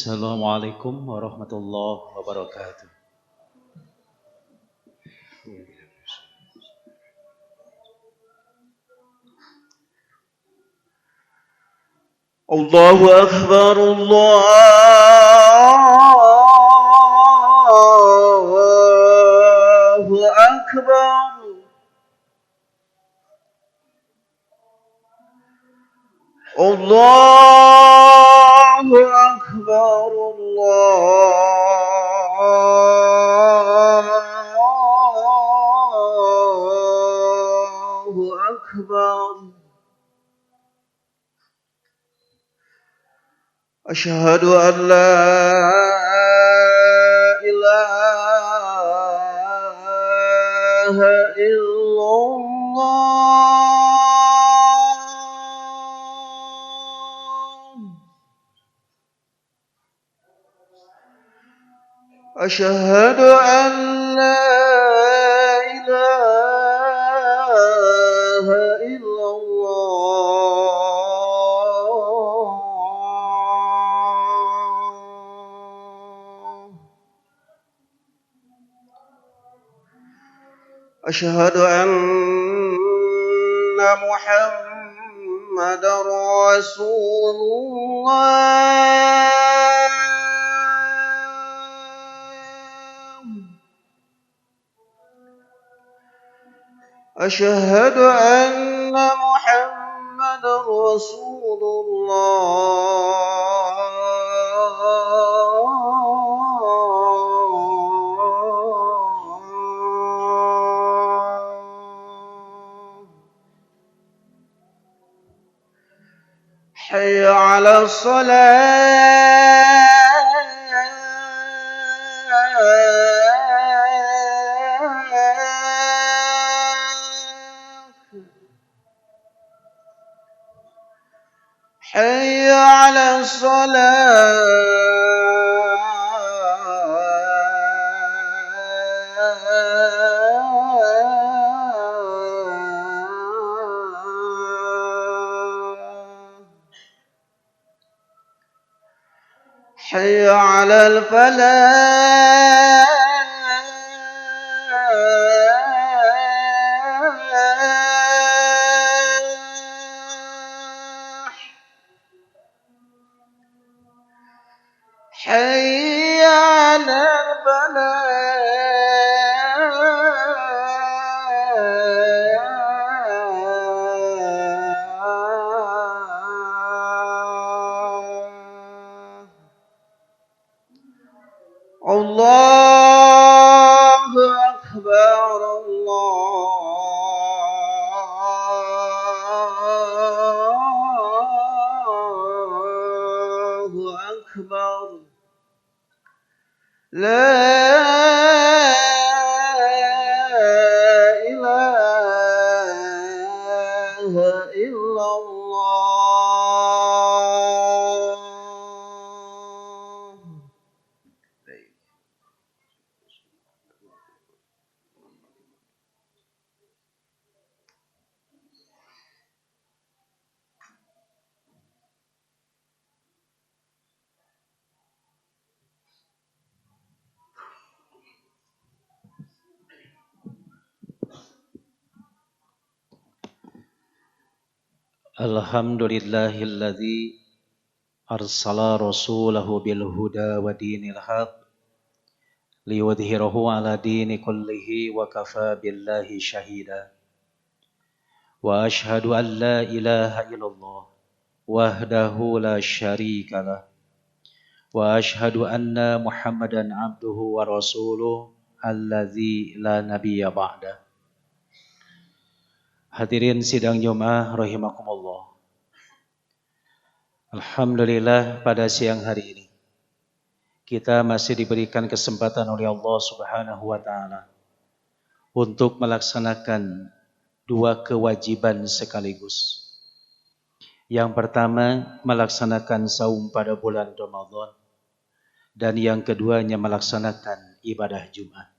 Assalamualaikum warahmatullahi wabarakatuh. Allahu Akbar, Allahu Akbar. Allahu Akbar, Allahu Akbar. أشهد أن لا إله إلا الله. أشهد أن لا إله إلا الله. أشهد أن محمد رسول الله. أشهد أن محمد رسول الله. حي على الصلاة. حي على الصلاة. حي على الفلاح. حي على الفلاح. الله أكبر، الله أكبر. لا إله إلا الله. Alhamdulillahilladzi arsala rasulahu bil huda wa dinil haq liyudhhirahu ala dini kullihi wa kafa billahi syahida. Wa ashhadu an la ilaha illallah wahdahu la syarika lah. Wa ashhadu anna Muhammadan abduhu wa rasuluh alladzi la nabiyya ba'da. Hadirin sidang Jumat rahimakumullah. Alhamdulillah pada siang hari ini kita masih diberikan kesempatan oleh Allah Subhanahu wa taala untuk melaksanakan dua kewajiban sekaligus. Yang pertama, melaksanakan saum pada bulan Ramadan, dan yang keduanya melaksanakan ibadah Jumat.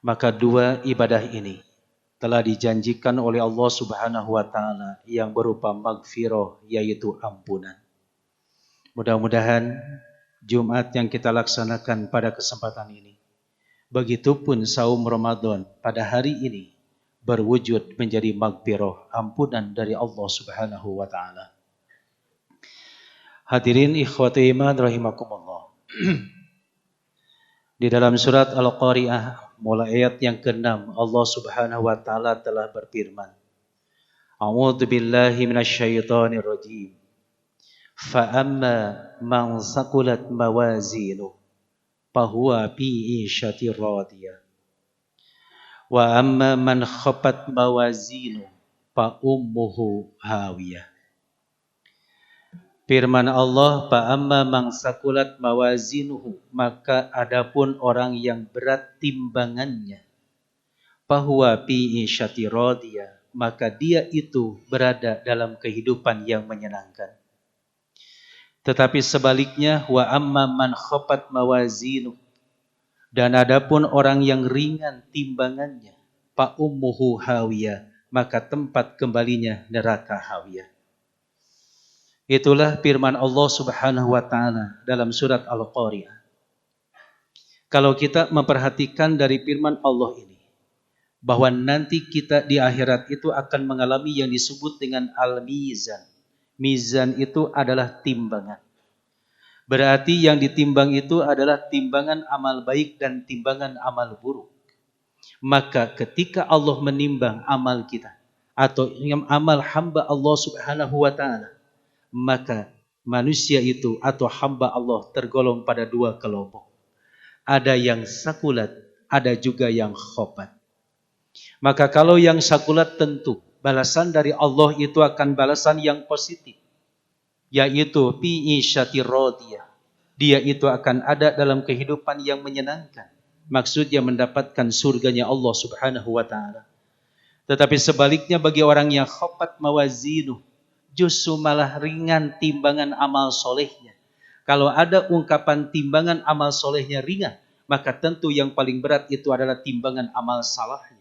Maka dua ibadah ini telah dijanjikan oleh Allah Subhanahu wa taala yang berupa maghfirah, yaitu ampunan. Mudah-mudahan Jumat yang kita laksanakan pada kesempatan ini, begitupun saum Ramadan pada hari ini, berwujud menjadi magfirah, ampunan dari Allah Subhanahu wa taala. Hadirin ikhwati iman rahimakumullah. Di dalam surat Al-Qari'ah mulai ayat yang ke-6, Allah Subhanahu wa taala telah berfirman, A'udzu billahi minasyaitonir rajim. Fa amma man saqulat mawazinuhu fahuwa fi 'ishatir radiyah. Wa amma man khaffat mawazinuhu fa ummuhu hawiyah. Firman Allah, fa amma man saqulat mawazinuhu, maka adapun orang yang berat timbangannya, fahuwa fi 'ishatir radiyah, maka dia itu berada dalam kehidupan yang menyenangkan. Tetapi sebaliknya, wa amma man khaffat mawazinu, dan adapun orang yang ringan timbangannya, fa ummuhu hawiyah, maka tempat kembalinya neraka hawiyah. Itulah firman Allah Subhanahu wa taala dalam surat Al-Qari'ah. Kalau kita memperhatikan dari firman Allah ini, bahwa nanti kita di akhirat itu akan mengalami yang disebut dengan al-mizan. Mizan itu adalah timbangan. Berarti yang ditimbang itu adalah timbangan amal baik dan timbangan amal buruk. Maka ketika Allah menimbang amal kita atau amal hamba Allah Subhanahu wa taala, maka manusia itu atau hamba Allah tergolong pada dua kelompok. Ada yang sakulat, ada juga yang khobat. Maka kalau yang sakulat tentu balasan dari Allah itu akan balasan yang positif, yaitu fi 'ishatir radiyah. Dia itu akan ada dalam kehidupan yang menyenangkan. Maksudnya mendapatkan surganya Allah Subhanahu wa taala. Tetapi sebaliknya bagi orang yang khaffat mawazinu, justru malah ringan timbangan amal solehnya. Kalau ada ungkapan timbangan amal solehnya ringan, maka tentu yang paling berat itu adalah timbangan amal salahnya.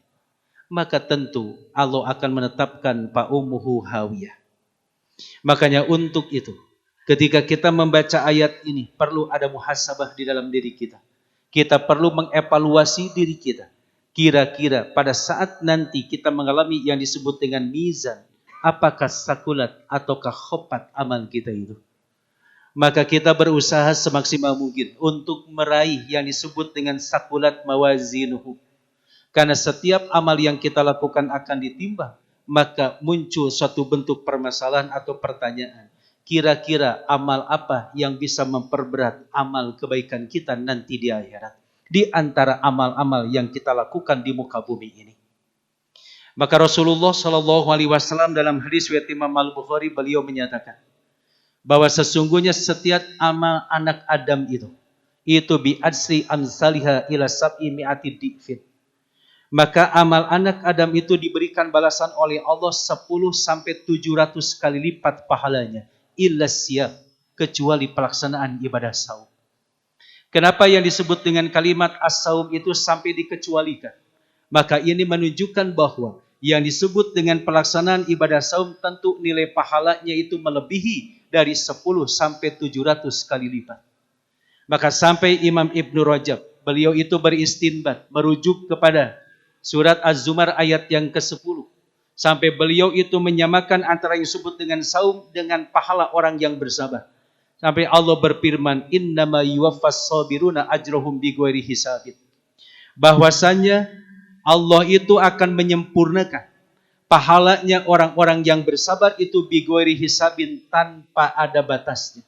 Maka tentu Allah akan menetapkan fa ummuhu hawiyah. Makanya untuk itu, ketika kita membaca ayat ini, perlu ada muhasabah di dalam diri kita. Kita perlu mengevaluasi diri kita. Kira-kira pada saat nanti kita mengalami yang disebut dengan mizan, apakah sakulat ataukah khopat amal kita itu? Maka kita berusaha semaksimal mungkin untuk meraih yang disebut dengan sakulat mawazinuhu. Karena setiap amal yang kita lakukan akan ditimbang, maka muncul suatu bentuk permasalahan atau pertanyaan. Kira-kira amal apa yang bisa memperberat amal kebaikan kita nanti di akhirat? Di antara amal-amal yang kita lakukan di muka bumi ini. Maka Rasulullah SAW dalam hadis riwayat Imam Al-Bukhari, beliau menyatakan bahwa sesungguhnya setiap amal anak Adam itu bi adsri amsalha ila sab'i mi'ati di'fin. Maka amal anak Adam itu diberikan balasan oleh Allah 10 sampai 700 kali lipat pahalanya. Illa siyam, kecuali pelaksanaan ibadah saum. Kenapa yang disebut dengan kalimat as-saum itu sampai dikecualikan? Maka ini menunjukkan bahwa yang disebut dengan pelaksanaan ibadah saum tentu nilai pahalanya itu melebihi dari 10 sampai 700 kali lipat. Maka sampai Imam Ibnu Rajab, beliau itu beristinbat, merujuk kepada surat Az-Zumar ayat yang ke-10. Sampai beliau itu menyamakan antara yang disebut dengan saum dengan pahala orang yang bersabar. Sampai Allah berfirman, innama yuwaffas sabiruna ajrahum bighairi hisabin. Bahwasanya Allah itu akan menyempurnakan pahalanya orang-orang yang bersabar itu bighairi hisabin, tanpa ada batasnya.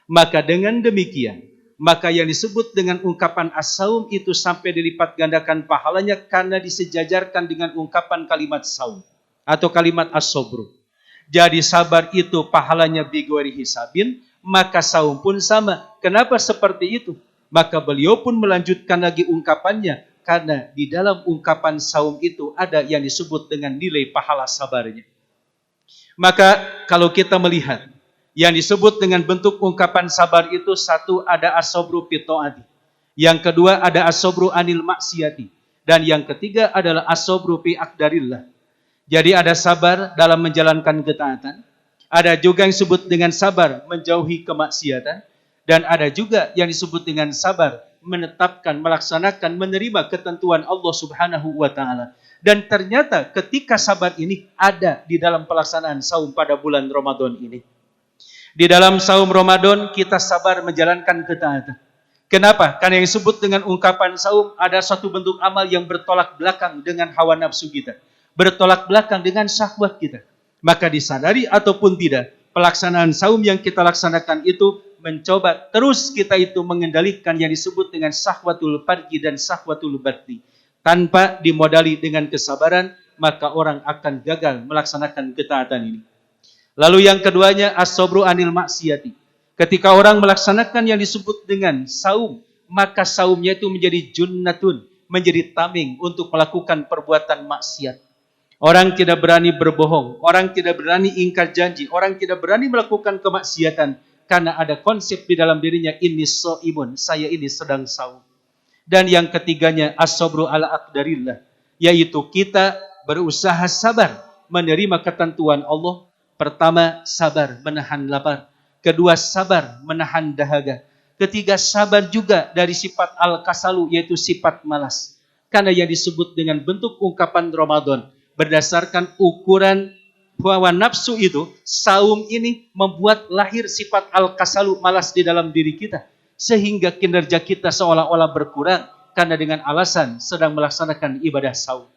Maka dengan demikian, maka yang disebut dengan ungkapan as-saum itu sampai dilipat gandakan pahalanya karena disejajarkan dengan ungkapan kalimat saum atau kalimat as-sabru. Jadi sabar itu pahalanya bighairi hisabin, maka saum pun sama. Kenapa seperti itu? Maka beliau pun melanjutkan lagi ungkapannya, karena di dalam ungkapan saum itu ada yang disebut dengan nilai pahala sabarnya. Maka kalau kita melihat yang disebut dengan bentuk ungkapan sabar itu, satu ada as-sabru fi ta'ati, yang kedua ada as-sabru anil maksiyati, dan yang ketiga adalah as-sabru fi aqdarillah. Jadi ada sabar dalam menjalankan ketaatan, Ada juga yang disebut dengan sabar menjauhi kemaksiatan. Dan ada juga yang disebut dengan sabar menetapkan, melaksanakan, menerima ketentuan Allah Subhanahu wa Ta'ala. Dan ternyata ketika sabar ini ada di dalam pelaksanaan saum pada bulan Ramadan ini. Di dalam saum Ramadan kita sabar menjalankan ketaatan. Kenapa? Karena yang disebut dengan ungkapan saum ada suatu bentuk amal yang bertolak belakang dengan hawa nafsu kita. Bertolak belakang dengan syahwat kita. Maka disadari ataupun tidak, pelaksanaan saum yang kita laksanakan itu mencoba terus kita itu mengendalikan yang disebut dengan syahwatul farji dan syahwatul batni. Tanpa dimodali dengan kesabaran, maka orang akan gagal melaksanakan ketaatan ini. Lalu yang keduanya, as-sabru anil maksiati. Ketika orang melaksanakan yang disebut dengan saum, maka saumnya itu menjadi junnatun, menjadi tameng untuk melakukan perbuatan maksiat. Orang tidak berani berbohong, orang tidak berani ingkar janji, orang tidak berani melakukan kemaksiatan, karena ada konsep di dalam dirinya, ini shaimun, saya ini sedang saum. Dan yang ketiganya, as-sabru ala aqdarillah, yaitu kita berusaha sabar menerima ketentuan Allah. Pertama, sabar menahan lapar. Kedua, sabar menahan dahaga. Ketiga, sabar juga dari sifat al-kasalu, yaitu sifat malas. Karena yang disebut dengan bentuk ungkapan Ramadan, berdasarkan ukuran hawa nafsu itu, saum ini membuat lahir sifat al-kasalu, malas di dalam diri kita. Sehingga kinerja kita seolah-olah berkurang karena dengan alasan sedang melaksanakan ibadah saum.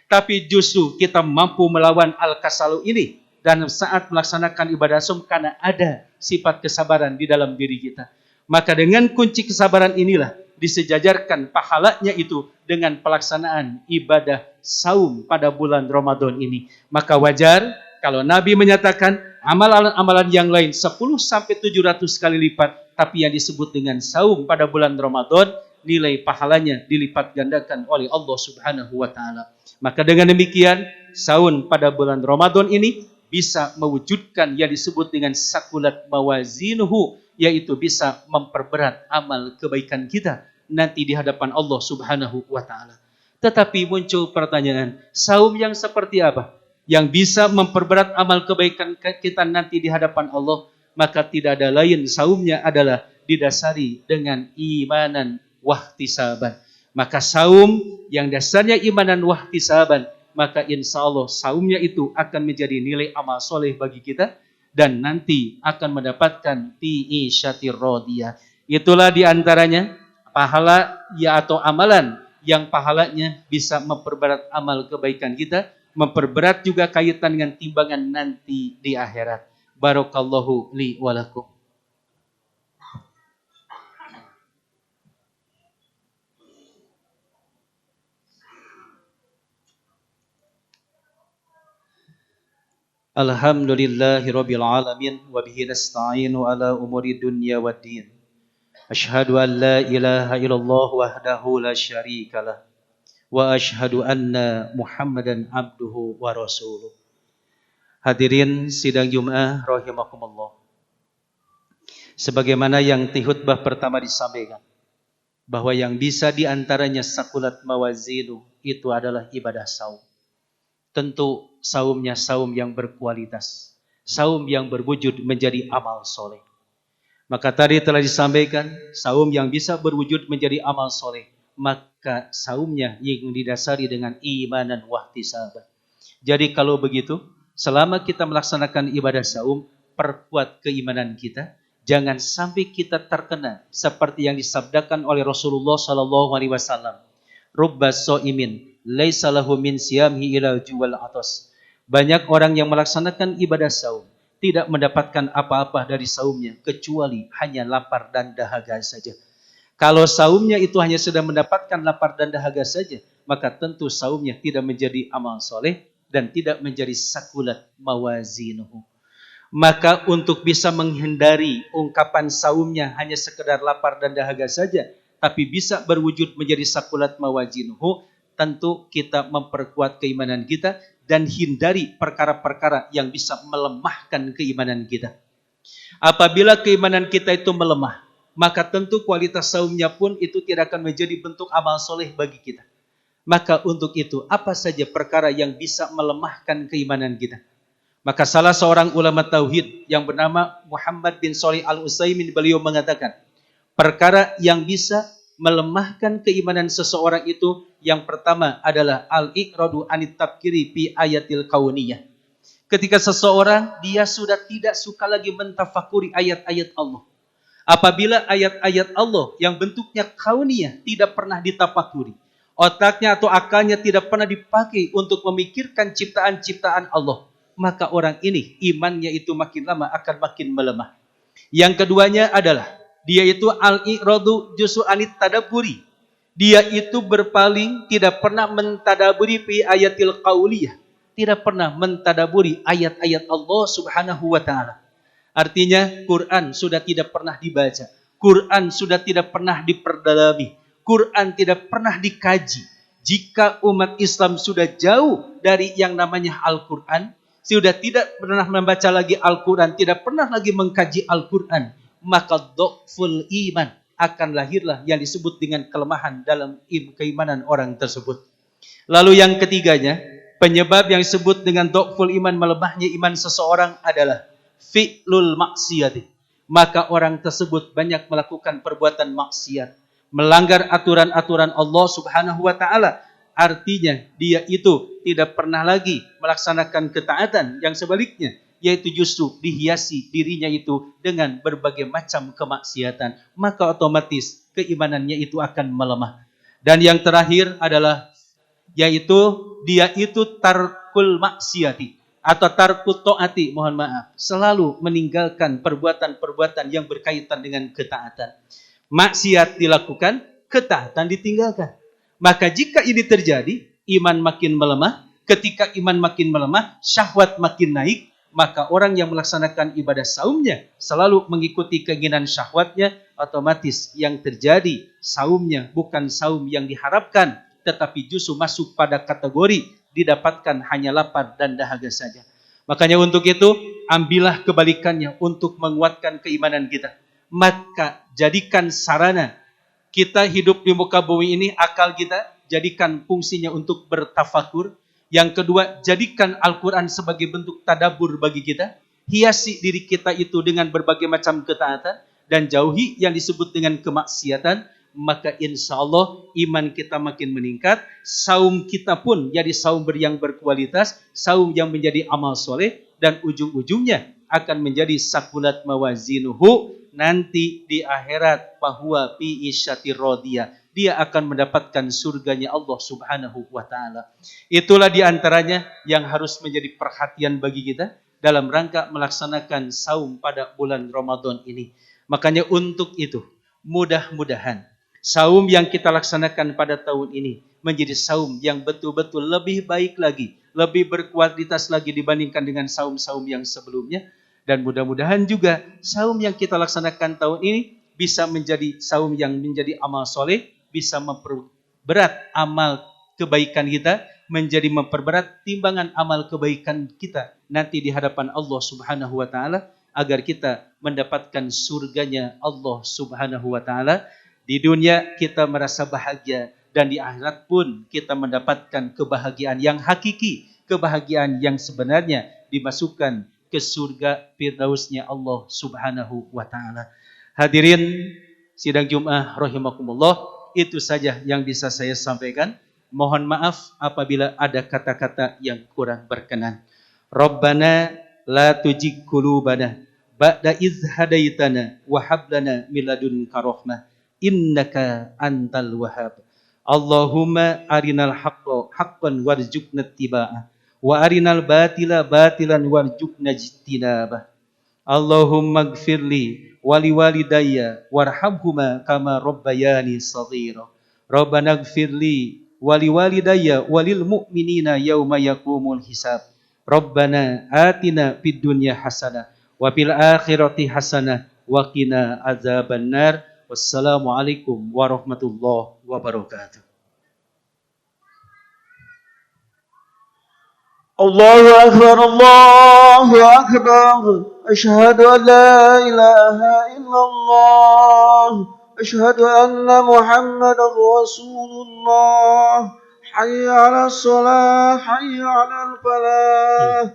Tapi justru kita mampu melawan al-kasalu ini dan saat melaksanakan ibadah saum karena ada sifat kesabaran di dalam diri kita. Maka dengan kunci kesabaran inilah disejajarkan pahalanya itu dengan pelaksanaan ibadah saum pada bulan Ramadan ini. Maka wajar kalau Nabi menyatakan amalan-amalan yang lain 10 sampai 700 kali lipat, tapi yang disebut dengan saum pada bulan Ramadan nilai pahalanya dilipat gandakan oleh Allah Subhanahu wa Ta'ala. Maka dengan demikian saum pada bulan Ramadan ini bisa mewujudkan yang disebut dengan sakulat mawazinuhu, yaitu bisa memperberat amal kebaikan kita nanti di hadapan Allah Subhanahu wa Ta'ala. Tetapi muncul pertanyaan, saum yang seperti apa yang bisa memperberat amal kebaikan kita nanti di hadapan Allah? Maka tidak ada lain, saumnya adalah didasari dengan imanan wahtisaban. Maka saum yang dasarnya imanan wahtisaban, maka insya Allah saumnya itu akan menjadi nilai amal soleh bagi kita dan nanti akan mendapatkan fi'isyatir radiyah. Itulah diantaranya pahala ya atau amalan yang pahalanya bisa memperberat amal kebaikan kita, memperberat juga kaitan dengan timbangan nanti di akhirat. Barakallahu li wa lakum. Alhamdulillahi rabbil alamin wa bihi nasta'inu ala umuri dunya waddin. Asyhadu an la ilaha illallah wahdahu la syarikalah wa asyhadu anna Muhammadan abduhu wa rasuluh. Hadirin sidang Jumat rahimakumullah. Sebagaimana yang di khutbah pertama disampaikan, bahwa yang bisa diantaranya sakulat mawazinu itu adalah ibadah saum. Tentu saumnya saum yang berkualitas, saum yang berwujud menjadi amal soleh. Maka tadi telah disampaikan, saum yang bisa berwujud menjadi amal soleh, maka saumnya yang didasari dengan imanan wahtisaban. Jadi kalau begitu, selama kita melaksanakan ibadah saum, perkuat keimanan kita. Jangan sampai kita terkena seperti yang disabdakan oleh Rasulullah SAW. Rubba so'imin, laisa lahu min siyamhi ila juwal atas. Banyak orang yang melaksanakan ibadah saum, tidak mendapatkan apa-apa dari saumnya, kecuali hanya lapar dan dahaga saja. Kalau saumnya itu hanya sedang mendapatkan lapar dan dahaga saja, maka tentu saumnya tidak menjadi amal soleh dan tidak menjadi sakulat mawazinuhu. Maka untuk bisa menghindari ungkapan saumnya hanya sekedar lapar dan dahaga saja, tapi bisa berwujud menjadi sakulat mawazinuhu, tentu kita memperkuat keimanan kita dan hindari perkara-perkara yang bisa melemahkan keimanan kita. Apabila keimanan kita itu melemah, maka tentu kualitas saumnya pun itu tidak akan menjadi bentuk amal soleh bagi kita. Maka untuk itu, apa saja perkara yang bisa melemahkan keimanan kita? Maka salah seorang ulama tauhid yang bernama Muhammad bin Shalih Al-Utsaimin, beliau mengatakan, perkara yang bisa melemahkan keimanan seseorang itu yang pertama adalah al-iqradu anit tafkiri fi ayatil kauniyah. Ketika seseorang dia sudah tidak suka lagi mentafakuri ayat-ayat Allah. Apabila ayat-ayat Allah yang bentuknya kauniyah tidak pernah ditafakuri, otaknya atau akalnya tidak pernah dipakai untuk memikirkan ciptaan-ciptaan Allah, maka orang ini imannya itu makin lama akan makin melemah. Yang keduanya adalah dia itu al-i'radu justru anit tadabburi. Dia itu berpaling, tidak pernah mentadaburi fi ayatil qauliyah, tidak pernah mentadaburi ayat-ayat Allah Subhanahu wa taala. Artinya Quran sudah tidak pernah dibaca, Quran sudah tidak pernah diperdalami, Quran tidak pernah dikaji. Jika umat Islam sudah jauh dari yang namanya Al-Quran, sudah tidak pernah membaca lagi Al-Quran, tidak pernah lagi mengkaji Al-Quran, maka dhaful iman, akan lahirlah yang disebut dengan kelemahan dalam keimanan orang tersebut. Lalu yang ketiganya, penyebab yang disebut dengan dhaful iman, melemahnya iman seseorang adalah fi'lul maksiyati. Maka orang tersebut banyak melakukan perbuatan maksiat, melanggar aturan-aturan Allah Subhanahu wa taala. Artinya dia itu tidak pernah lagi melaksanakan ketaatan, yang sebaliknya yaitu justru dihiasi dirinya itu dengan berbagai macam kemaksiatan, maka otomatis keimanannya itu akan melemah. Dan yang terakhir adalah yaitu dia itu tarkul maksiati atau tarkut taati, mohon maaf, selalu meninggalkan perbuatan-perbuatan yang berkaitan dengan ketaatan. Maksiat dilakukan, ketaatan ditinggalkan. Maka jika ini terjadi, iman makin melemah. Ketika iman makin melemah, syahwat makin naik, maka orang yang melaksanakan ibadah saumnya selalu mengikuti keinginan syahwatnya, otomatis yang terjadi saumnya bukan saum yang diharapkan, tetapi justru masuk pada kategori didapatkan hanya lapar dan dahaga saja. Makanya untuk itu, ambillah kebalikannya untuk menguatkan keimanan kita. Maka jadikan sarana kita hidup di muka bumi ini, akal kita jadikan fungsinya untuk bertafakur. Yang kedua, jadikan Al-Quran sebagai bentuk tadabur bagi kita. Hiasi diri kita itu dengan berbagai macam ketaatan dan jauhi yang disebut dengan kemaksiatan. Maka insya Allah iman kita makin meningkat, saum kita pun jadi saum yang berkualitas, saum yang menjadi amal soleh, dan ujung-ujungnya akan menjadi sakulat mawazinuhu, nanti di akhirat bahwa fi isyatir radiyah, dia akan mendapatkan surganya Allah Subhanahu wa taala. Itulah diantaranya yang harus menjadi perhatian bagi kita dalam rangka melaksanakan saum pada bulan Ramadan ini. Makanya untuk itu, mudah-mudahan saum yang kita laksanakan pada tahun ini menjadi saum yang betul-betul lebih baik lagi, lebih berkualitas lagi dibandingkan dengan saum-saum yang sebelumnya. Dan mudah-mudahan juga saum yang kita laksanakan tahun ini bisa menjadi saum yang menjadi amal soleh, bisa memperberat amal kebaikan kita, menjadi memperberat timbangan amal kebaikan kita nanti di hadapan Allah Subhanahu wa taala, agar kita mendapatkan surganya Allah Subhanahu wa taala. Di dunia kita merasa bahagia, dan di akhirat pun kita mendapatkan kebahagiaan yang hakiki, kebahagiaan yang sebenarnya, dimasukkan ke surga firdausnya Allah Subhanahu wa taala. Hadirin sidang Jumat rahimakumullah, itu saja yang bisa saya sampaikan. Mohon maaf apabila ada kata-kata yang kurang berkenan. Rabbana la tujigh qulubana ba'da idh hadaitana wa hab lana min ladunka rahmah innaka antal wahhab. Allahumma arinal haqqa haqqan warzuqna ittiba'ah wa arinal batila batilan warzuqna ijtinabah. Allahumma ighfirli wa liwalidayya warhamhuma kama rabbayani shaghira. Rabbana ighfirli wa liwalidayya walil mu'minina yauma yaqumul hisab. Rabbana atina fid dunya hasanah wa fil akhirati hasanah wa qina adzabannar. Wassalamualaikum warahmatullahi wabarakatuh. Allahu Akbar, Allahu Akbar. Asyhadu an la ilaha illallah. Asyhadu anna Muhammadar Rasulullah. Hayya 'alas shalah, hayya 'alal falah.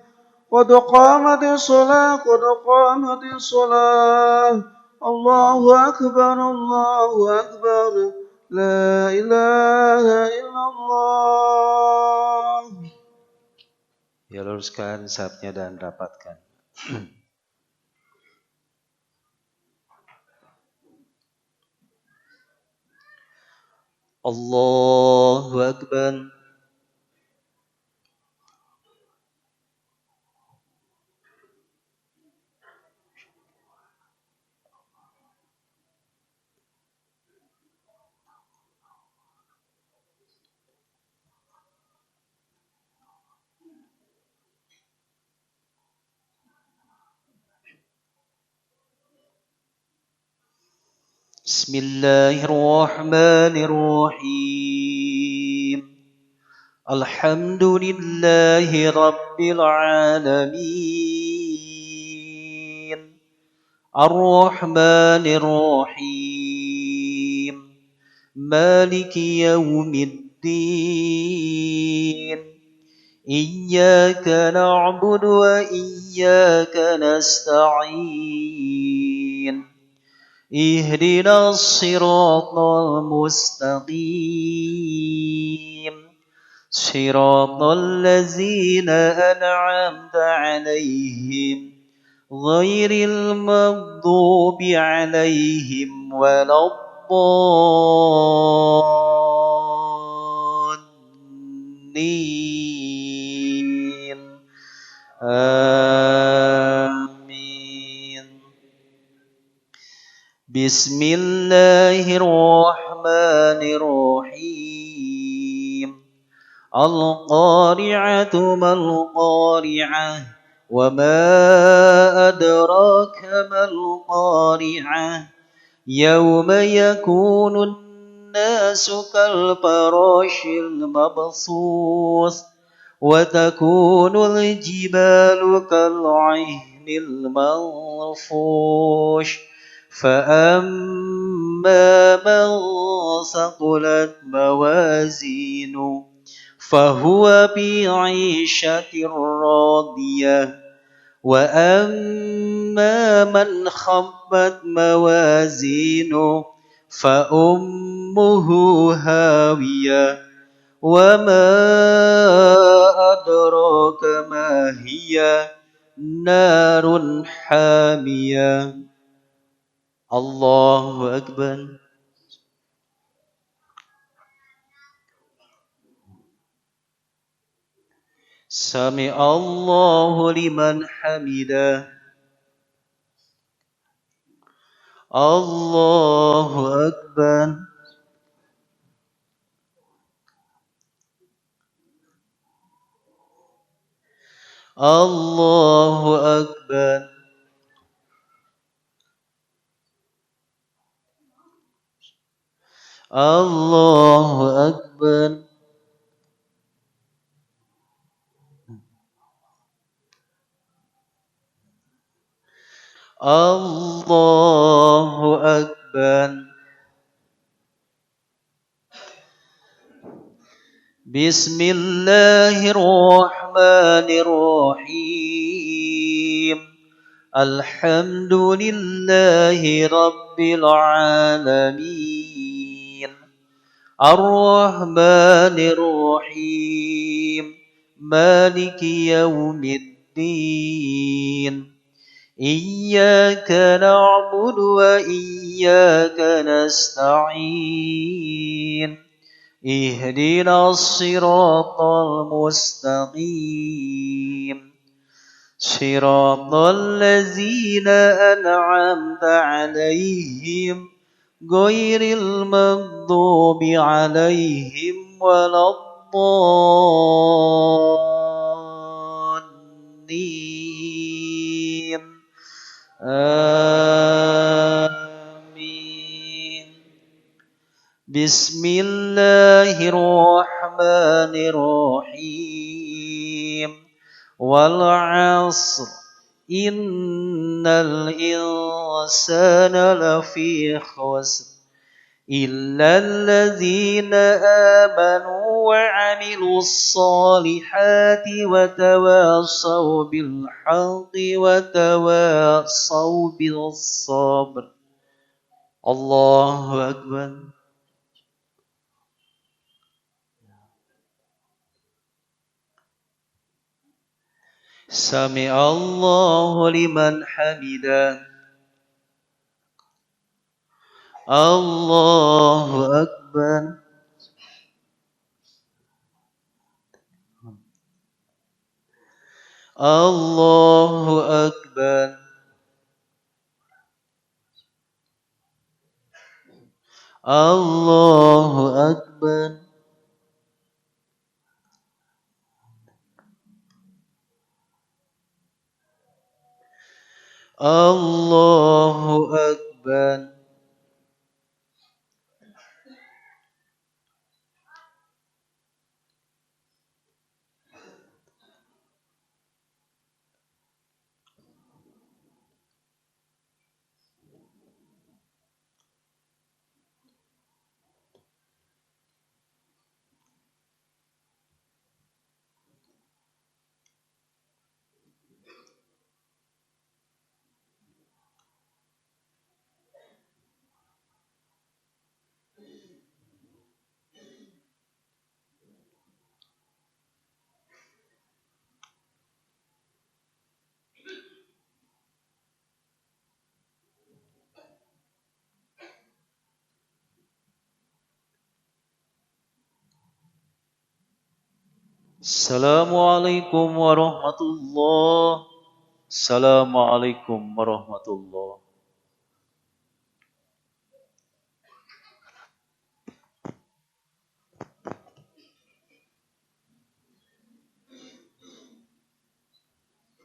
قد قامت الصلاة قد قامت الصلاة الله أكبر الله أكبر لا إله إلا الله. Ya, luruskan sayapnya dan rapatkan. Allahu Akbar. Bismillahirrahmanirrahim. Alhamdulillahi Rabbil Alamin. Ar-Rahmanir Rahim. Maliki Yawmiddin. Iyyaka na'budu wa iyyaka nasta'in. اهدنا الصراط المستقيم صراط الذين أنعمت عليهم غير المغضوب عليهم ولا الضالين آمين. بسم الله الرحمن الرحيم. القارعة ما القارعة وما أدراك ما القارعة يوم يكون الناس كالفراش المبثوث وتكون الجبال كالعهن المنفوش فأما من ثقلت موازينه فهو في عيشة راضية وأما من خفت موازينه فأمه هاوية وما أدراك ما هي نار حامية. الله أكبر. سمع الله لمن حمده. الله أكبر. الله أكبر. الله أكبر. الله أكبر. بسم الله الرحمن الرحيم. الحمد لله رب العالمين. الرحمن الرحيم. مالك يوم الدين. إياك نعبد وإياك نستعين. اهدنا الصراط المستقيم صراط الذين أنعمت عليهم غير المغضوب عليهم ولا الضالين آمين. بسم الله الرحمن الرحيم. والعصر إن الإنسان لفي خسر إلا الذين آمنوا وعملوا الصالحات وتواصوا بالحق وتواصوا بالصبر. الله أكبر. سمع الله لمن حمده. الله أكبر. الله أكبر. الله أكبر. الله أكبر. Assalamualaikum warahmatullah. Assalamualaikum warahmatullah.